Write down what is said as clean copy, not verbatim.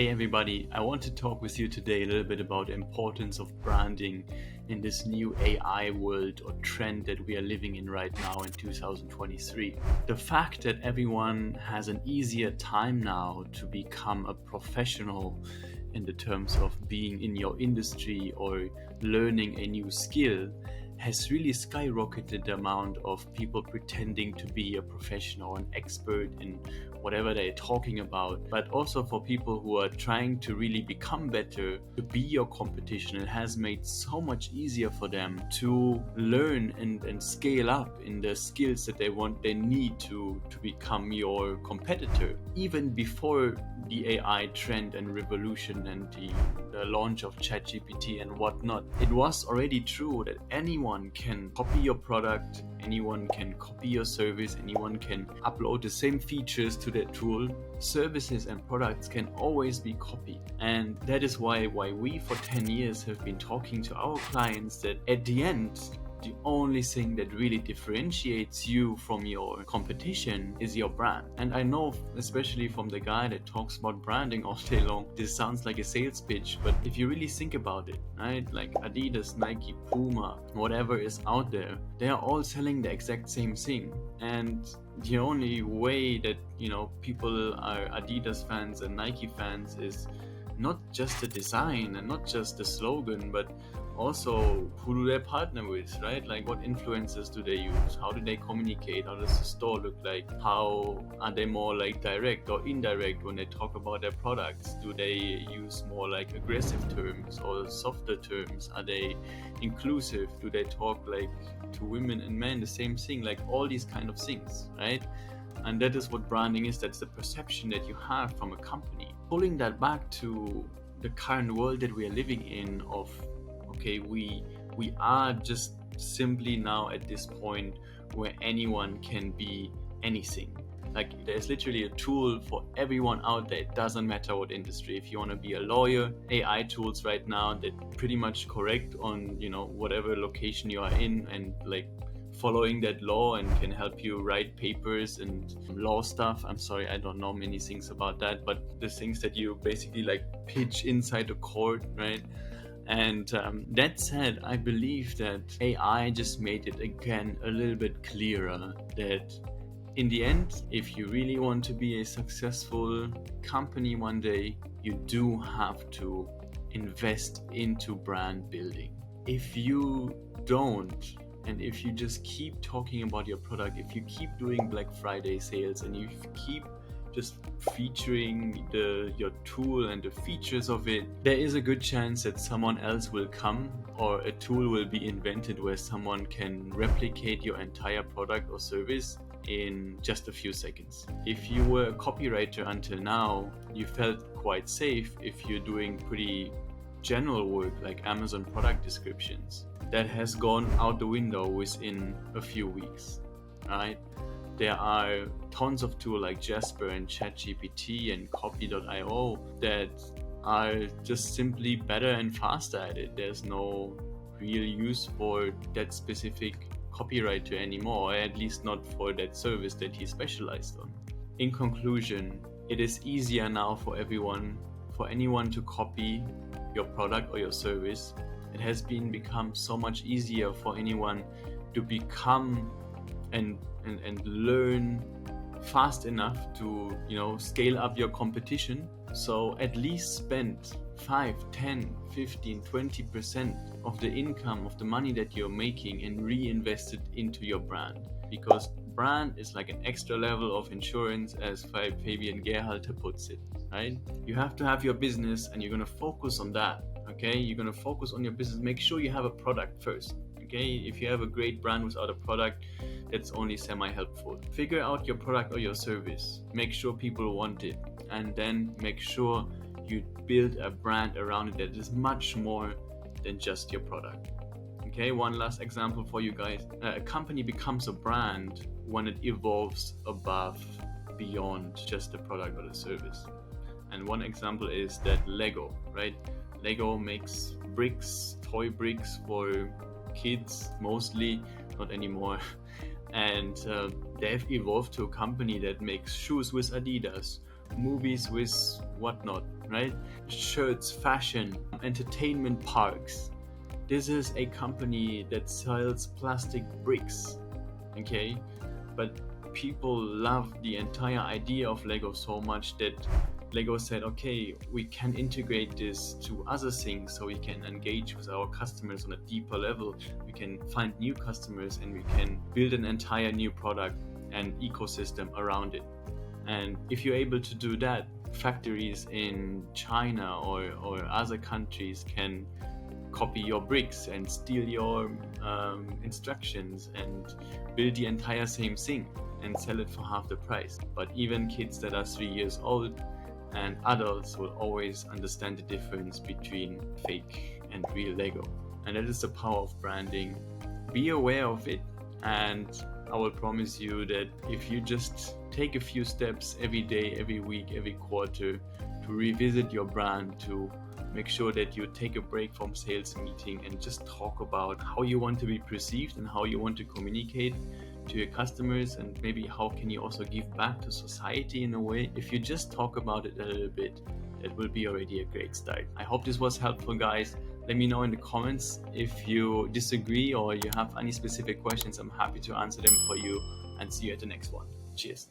Hey everybody, I want to talk with you today a little bit about the importance of branding in this new AI world or trend that we are living in right now in 2023. The fact that everyone has an easier time now to become a professional in the terms of being in your industry or learning a new skill has really skyrocketed the amount of people pretending to be a professional, an expert in whatever they're talking about. But also for people who are trying to really become better, to be your competition, it has made so much easier for them to learn and scale up in the skills that they need to become your competitor. Even before the AI trend and revolution and the launch of ChatGPT and whatnot, it was already true that anyone can copy your product, anyone can copy your service, anyone can upload the same features to that tool. Services and products can always be copied. And that is why we for 10 years have been talking to our clients that at the end, the only thing that really differentiates you from your competition is your brand. And I know, especially from the guy that talks about branding all day long, this sounds like a sales pitch, but if you really think about it, right? Like Adidas, Nike, Puma, whatever is out there, they are all selling the exact same thing. And the only way that, people are Adidas fans and Nike fans is not just the design and not just the slogan, but also who do they partner with, right? Like what influencers do they use? How do they communicate? How does the store look like? How are they more like direct or indirect when they talk about their products? Do they use more like aggressive terms or softer terms? Are they inclusive? Do they talk like to women and men, the same thing? Like all these kind of things, right? And that is what branding is. That's the perception that you have from a company. Pulling that back to the current world that we are living in of, okay, we are just simply now at this point where anyone can be anything. Like there's literally a tool for everyone out there. It doesn't matter what industry. If you want to be a lawyer, AI tools right now that pretty much correct on, whatever location you are in and like following that law and can help you write papers and law stuff. I'm sorry, I don't know many things about that, but the things that you basically like pitch inside the court, right? And that said, I believe that AI just made it again a little bit clearer that in the end, if you really want to be a successful company one day, you do have to invest into brand building. If you don't, and if you just keep talking about your product, if you keep doing Black Friday sales and you keep just featuring your tool and the features of it, there is a good chance that someone else will come or a tool will be invented where someone can replicate your entire product or service in just a few seconds. If you were a copywriter until now, you felt quite safe if you're doing pretty general work like Amazon product descriptions. That has gone out the window within a few weeks, right? There are tons of tools like Jasper and ChatGPT and Copy.io that are just simply better and faster at it. There's no real use for that specific copywriter anymore, or at least not for that service that he specialized on. In conclusion, it is easier now for anyone to copy your product or your service. It has become so much easier for anyone to become and learn fast enough to scale up your competition. So at least spend 5, 10, 15, 20% of the income of the money that you're making and reinvest it into your brand, because brand is like an extra level of insurance, as Fabian Gerhalter puts it, right? You have to have your business and you're going to focus on that. Okay, you're going to focus on your business. Make sure you have a product first. Okay, if you have a great brand without a product, that's only semi-helpful. Figure out your product or your service. Make sure people want it, and then make sure you build a brand around it that is much more than just your product. Okay, one last example for you guys. A company becomes a brand when it evolves beyond just the product or the service. And one example is that Lego, right? Lego makes bricks, toy bricks for kids mostly, not anymore. And they've evolved to a company that makes shoes with Adidas, movies with whatnot, right? Shirts, fashion, entertainment parks. This is a company that sells plastic bricks, okay? But people love the entire idea of Lego so much that Lego said, okay, we can integrate this to other things so we can engage with our customers on a deeper level. We can find new customers and we can build an entire new product and ecosystem around it. And if you're able to do that, factories in China or other countries can copy your bricks and steal your instructions and build the entire same thing and sell it for half the price. But even kids that are 3 years old and adults will always understand the difference between fake and real Lego. And that is the power of branding. Be aware of it, and I will promise you that if you just take a few steps every day, every week, every quarter to revisit your brand, to make sure that you take a break from sales meeting and just talk about how you want to be perceived and how you want to communicate to your customers, and maybe how can you also give back to society in a way. If you just talk about it a little bit, that will be already a great start. I hope this was helpful, guys. Let me know in the comments if you disagree or you have any specific questions. I'm happy to answer them for you, and see you at the next one. Cheers.